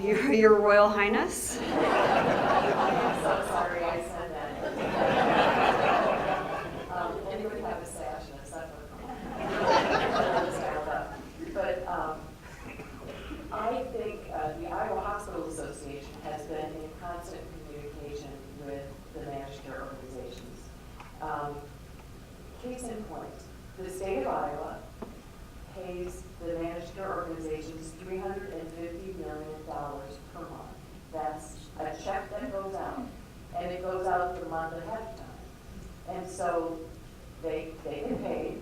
Your Royal Highness? I'm so sorry I said that. Anybody have a sash and a suffer? But I think the Iowa Hospital Association has been in constant communication with the managed care organizations. Case in point, the state of Iowa pays the managed care organizations $350 million per month. That's a check that goes out, and it goes out the month ahead of time. And so they get paid,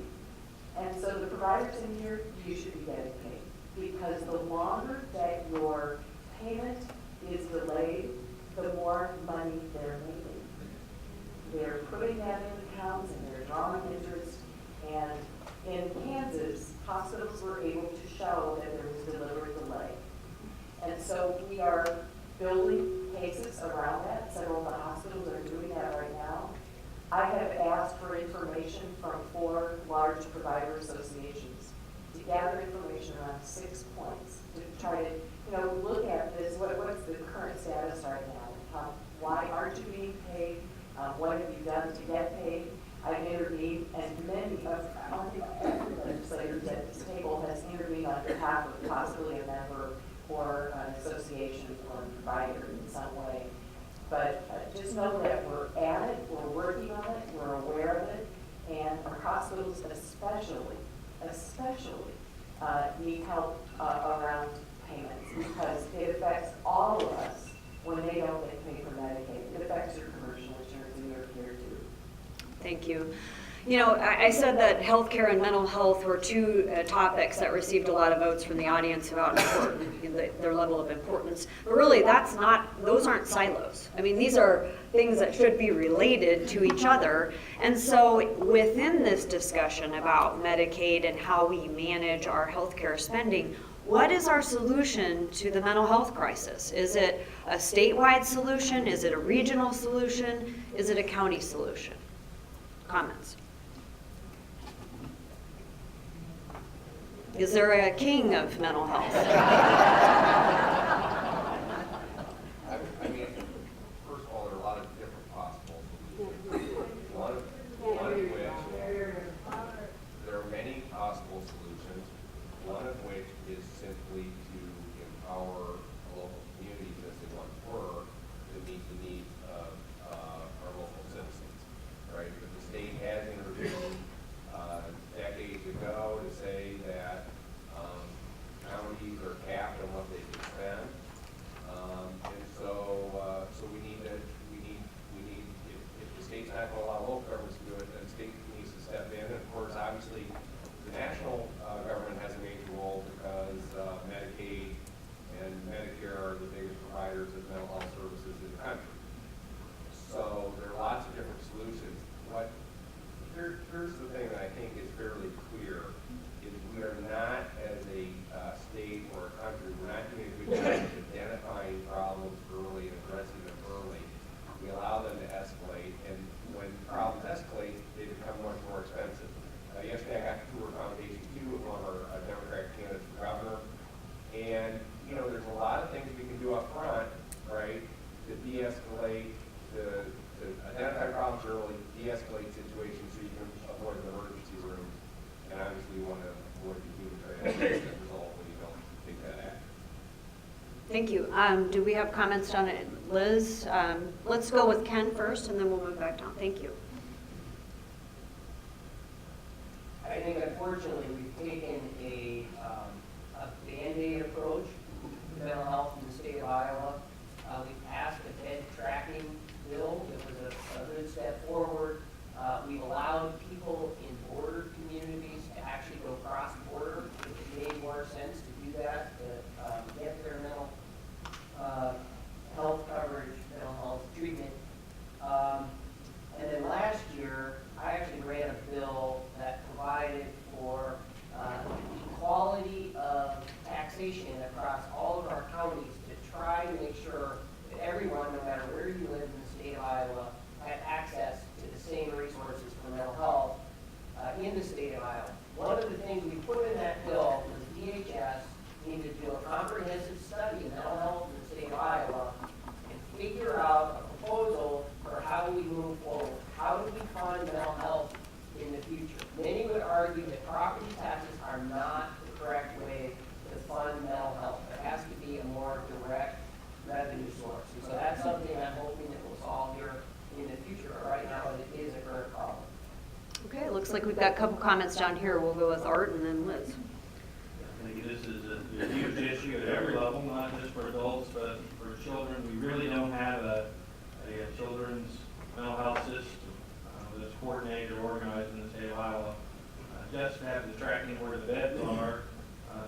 and so the providers in here, you should be getting paid. Because the longer that your payment is delayed, the more money they're making. They're putting that in accounts and they're drawing interest, and in Kansas, hospitals were able to show that there was delivery delay. And so we are building cases around that. Several of the hospitals are doing that right now. I have asked for information from 4 large provider associations to gather information around 6 points to try to, look at this. What's the current status right now? Why aren't you being paid? What have you done to get paid? I've intervened, and many of the legislators at this table has intervened on behalf of possibly a member or an association or a provider in some way. But just know that we're at it, we're working on it, we're aware of it, and our hospitals especially need help around payments, because it affects all of us when they don't get paid for Medicaid. It affects your commercial insurance and your care too. Thank you. I said that healthcare and mental health were 2 topics that received a lot of votes from the audience about their level of importance. But really, those aren't silos. I mean, these are things that should be related to each other. And so within this discussion about Medicaid and how we manage our healthcare spending, what is our solution to the mental health crisis? Is it a statewide solution? Is it a regional solution? Is it a county solution? Comments? Is there a king of mental health? I mean, first of all, there are a lot of different possible solutions. One of which, there are many possible solutions, one of which is simply to thing that I think is fairly clear is we are not, as a state or a country, we're not doing a good job of identifying problems early and addressing them early. We allow them to escalate, and when problems escalate, they become much more expensive. Yesterday I got to tour Foundation 2 of one of our Democratic candidates for governor, and you know, there's a lot of things we can do up front, right, to de-escalate, to identify problems early, de-escalate situations so you can avoid the emergency rooms, and obviously you want to avoid the human tragedy that result when you don't take that action. Thank you. Do we have comments on it? Liz, let's go with Ken first, and then we'll move back down. Thank you. I think unfortunately we've taken a Band-Aid approach to mental health in the state of Iowa. We've passed a bed tracking bill. It was a good step forward. We've allowed people in border communities to actually go cross-border. It made more sense to do that, to get their mental health coverage, mental health treatment. And then last year, I actually ran a bill that provided for equality of taxation across all of our counties to try to make sure that everyone, no matter where you live in the state of Iowa, had access to the same resources for mental health in the state of Iowa. One of the things we put in that bill was DHS needed to do a comprehensive study of mental health in the state of Iowa and figure out a proposal for how we move forward. How do we fund mental health in the future? Many would argue that property taxes are not the correct way to fund mental health. There has to be a more direct revenue source. And so that's something I'm hoping that we'll solve here in the future. But right now, it is a current problem. Okay, it looks like we've got a couple comments down here. We'll go with Art and then Liz. I think this is a huge issue at every level, not just for adults, but for children. We really don't have a children's mental health system that's coordinated or organized in the state of Iowa. Just to have the tracking where the beds are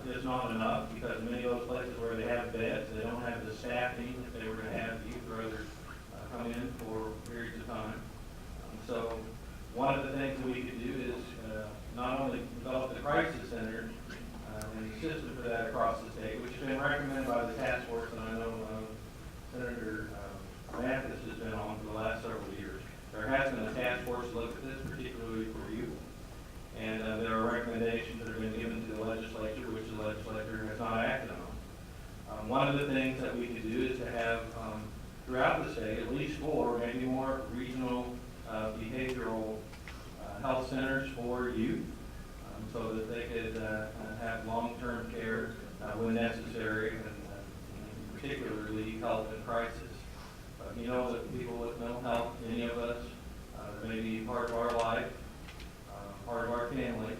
is not enough, because many of those places where they have beds, they don't have the staffing if they were to have youth or others come in for periods of time. So one of the things that we could do is not only develop the crisis center and the system for that across the state, which has been recommended by the task force, and I know Senator Mathis has been on for the last several years. There has been a task force to look at this, particularly for youth. And there are recommendations that have been given to the legislature, which the legislature has not acted on. One of the things that we could do is to have, throughout the state, at least 4, maybe more regional behavioral health centers for youth, so that they could have long-term care when necessary, and particularly help in crisis. You know that people with mental health, any of us, may be part of our life, part of our family.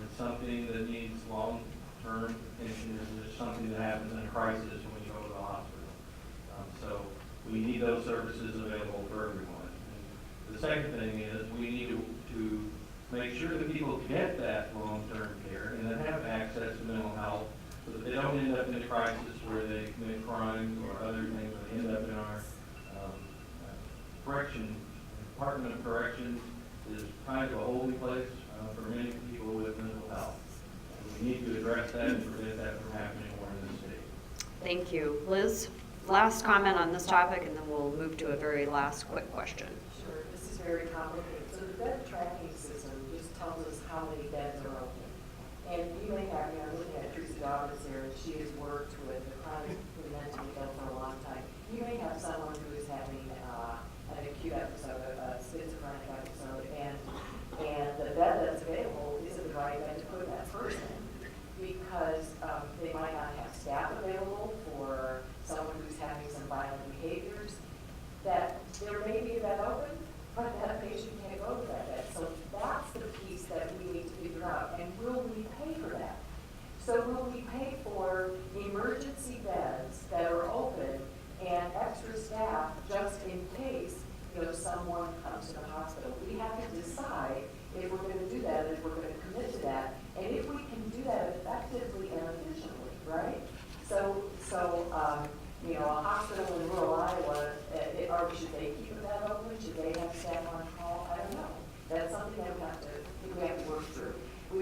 It's something that needs long-term attention. It's something that happens in a crisis when you go to the hospital. So we need those services available for everyone. And the second thing is we need to make sure that people get that long-term care and that have access to mental health, so that they don't end up in a crisis where they commit crimes or other things, but they end up in our Department of Corrections is kind of a holy place for many people with mental health. And we need to address that and prevent that from happening more in the state. Thank you. Liz, last comment on this topic, and then we'll move to a very last quick question. Sure, this is very complicated. So the bed tracking system just tells us how many beds are open. And you may have, I'm looking at Teresa's office here, and she has worked with the chronic mentally ill for a long time. You may have someone who is having an acute episode, a schizophrenic episode, and the bed that's available isn't the right bed to put that person in, because they might not have staff available for someone who's having some violent behaviors. That there may be a bed open, but that patient can't go to that bed. So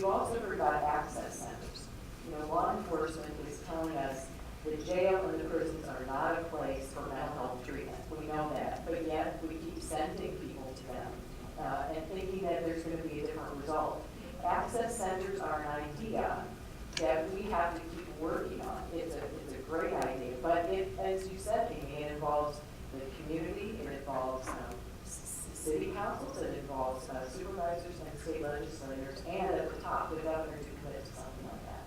You also heard about access centers. You know, law enforcement is telling us the jail and the prisons are not a place for mental health treatment. We know that, but yet we keep sending people to them and thinking that there's going to be a different result. Access centers are an idea that we have to keep working on. It's a great idea, but it, as you said, Amy, it involves the community, it involves city councils, it involves supervisors and state legislators, and at the top, the governor to commit to something like that.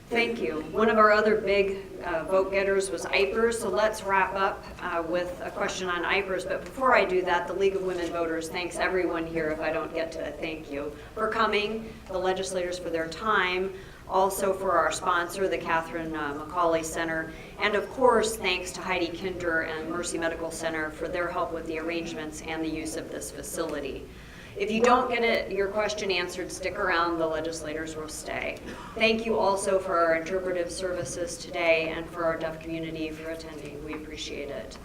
Thank you. One of our other big vote getters was IPERS, so let's wrap up with a question on IPERS. But before I do that, the League of Women Voters thanks everyone here, if I don't get to thank you, for coming, the legislators for their time, also for our sponsor, the Catherine McCauley Center, and of course, thanks to Heidi Kinder and Mercy Medical Center for their help with the arrangements and the use of this facility. If you don't get your question answered, stick around, the legislators will stay. Thank you also for our interpretive services today and for our deaf community for attending. We appreciate it.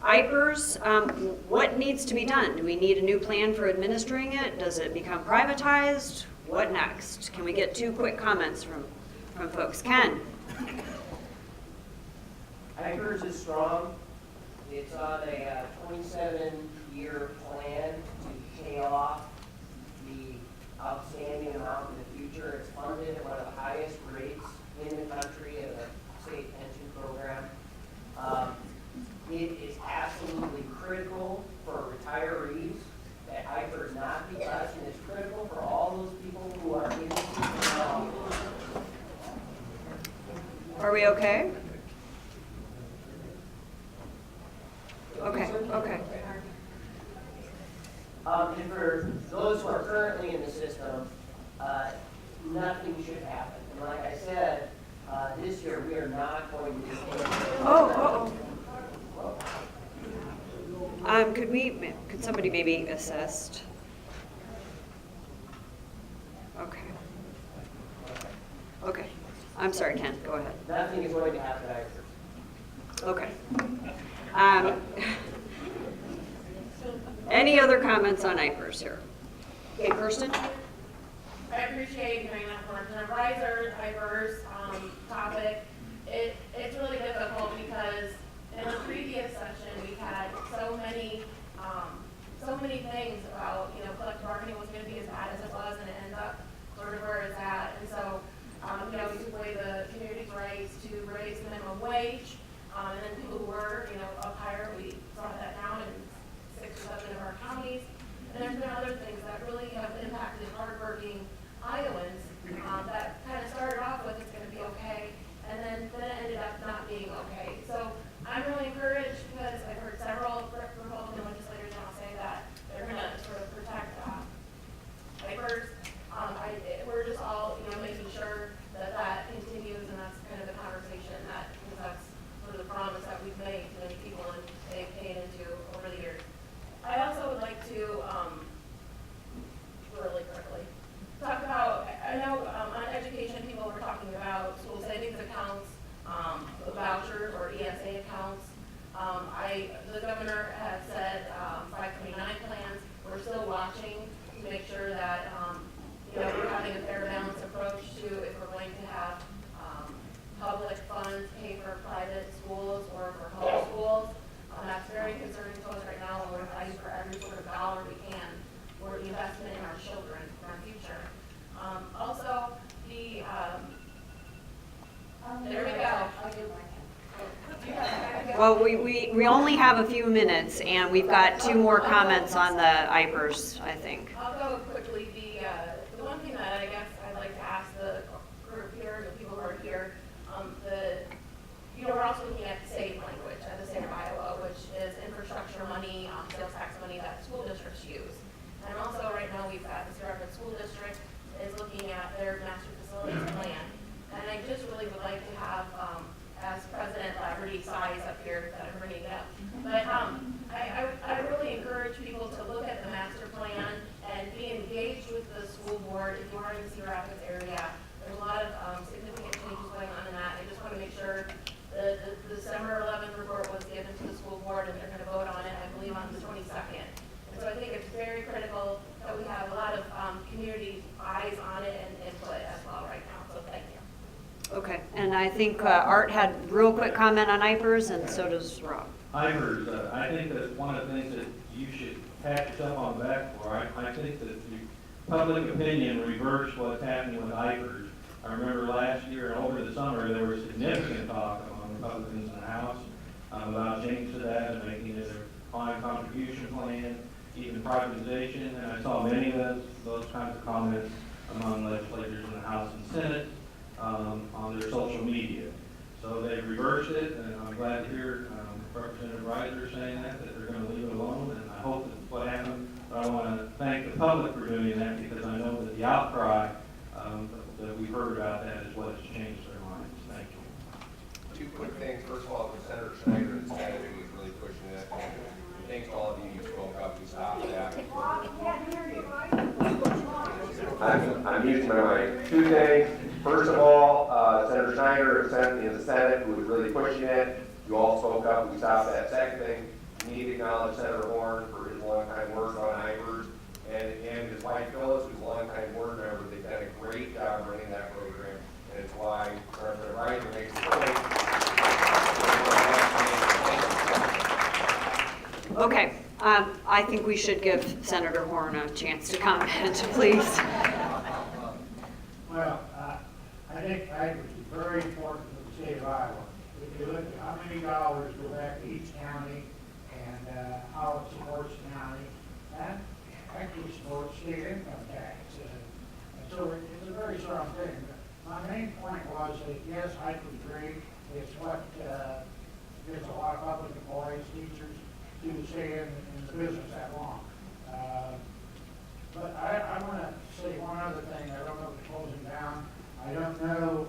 IPERS, what needs to be done? Do we need a new plan for administering it? Does it become privatized? What next? Can we get 2 quick comments from folks? Ken? IPERS is strong. It's on a 27-year plan to pay off the outstanding amount in the future. It's funded at one of the highest rates in the country of the state pension program. It is absolutely critical for retirees that IPERS not be touched, and it's critical for all those people who are in the system now. Are we okay? Okay. And for those who are currently in the system, nothing should happen. And like I said, this year we are not going to be paying. Could somebody maybe assist? Okay. I'm sorry, Ken, go ahead. Nothing is going to happen either. Okay. Any other comments on IPERS here? Okay, Kirsten? I appreciate you doing that for the Rizer, IPERS topic. It's really difficult because in the previous session we had so many things about, collective bargaining was going to be as bad as it was, and it ended up sort of where it's at. And so, we took away the community's rights to raise the minimum wage, and then people who were, up higher, we saw that down in 6 or 7 of our counties. And there's been other things that really have impacted hardworking Iowans that kind of started off with it's going to be okay, and then it ended up not being okay. So I'm really encouraged because I've heard several Republican legislators now say that they're going to sort of protect IPERS. We're just all making sure that continues, and that's kind of the conversation because that's sort of the promise that we've made to many people and they've paid into over the years. I also would like to really quickly talk about, I know on education people were talking about school savings accounts, vouchers or ESA accounts. The governor has said 529 plans. We're still watching to make sure that we're having a fair balance approach to if we're going to have public funds pay for private schools or for home schools. That's very concerning to us right now, and we're fighting for every sort of dollar we can for the investment in our children, in our future. Also, there we go. Well, we only have a few minutes, and we've got 2 more comments on the IPERS, I think. I'll go quickly. The one thing that I guess I'd like to ask the group here, the people who are here, we're also looking at SAVE language at the state of Iowa, which is infrastructure money, sales tax money that school districts use. And also right now we've got the Cedar Rapids School District is looking at their master facilities plan. And I just really would like to have, as President Laverty sighs up here, that I'm bringing it up. But I really encourage people to look at the master plan and be engaged with the school board if you are in the Cedar Rapids area. There's a lot of significant changes going on in that. I just want to make sure the December 11th report was given to the school board and they're going to vote on it, I believe, on the 22nd. And so I think it's very critical that we have a lot of community eyes on it and And I think Art had real quick comment on IPERS, and so does Rob. IPERS, I think that's one of the things that you should pat yourself on the back for. I think that the public opinion reversed what's happening with IPERS. I remember last year and over the summer, there was significant talk among Republicans in the House about changes to that and making it a defined contribution plan, even privatization, and I saw many of those kinds of comments among legislators in the House and Senate on their social media. So they reversed it, and I'm glad to hear Representative Rizer saying that they're going to leave it alone, and I hope that's what happened. But I want to thank the public for doing that, because I know that the outcry that we've heard about that is what has changed their minds. Thank you. Two quick things. First of all, to Senator Schneider and Staed, who was really pushing it. And thanks to all of you who spoke up and stopped that. I'm using my mic. Two things. First of all, Senator Schneider in the Senate, who was really pushing it. You all spoke up. We stopped that. Second thing, we need to acknowledge Senator Horn for his longtime work on IPERS, and his wife Phyllis, who's a longtime board member. They've done a great job running that program, and it's why Representative Rizer makes the point. Okay, I think we should give Senator Horn a chance to comment, please. Well, I think IPERS is very important to the state of Iowa. If you look at how many dollars go back to each county and how it supports the county, that actually supports state income tax. And so it's a very strong thing. My main point was that, yes, IPERS is great. It's what gives a lot of public employees, teachers, to stay in the business that long. But I want to say one other thing. I don't know if it's closing down. I don't know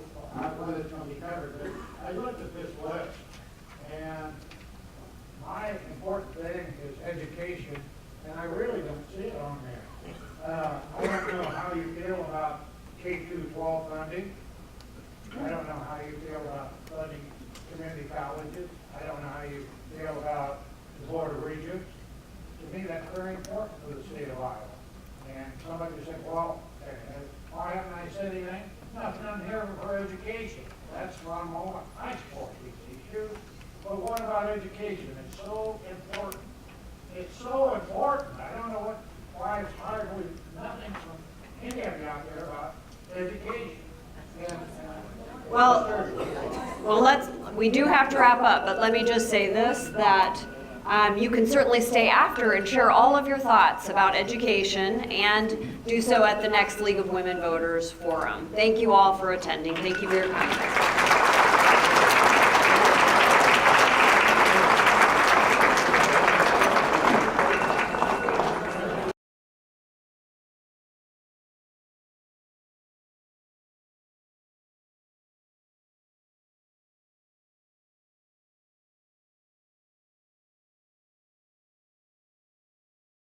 whether it's going to be covered, but I looked at this list, and my important thing is education, and I really don't see it on there. I don't know how you feel about K-12 funding. I don't know how you feel about funding community colleges. I don't know how you feel about the Board of Regents. To me, that's very important for the state of Iowa. And somebody said, well, why haven't I said anything? Nothing on here for education. That's what I'm all about. I support these issues. But what about education? It's so important. It's so important. I don't know why it's hardly nothing from any of you out there about education. And, we do have to wrap up, but let me just say this, that you can certainly stay after and share all of your thoughts about education, and do so at the next League of Women Voters Forum. Thank you all for attending. Thank you for your comments.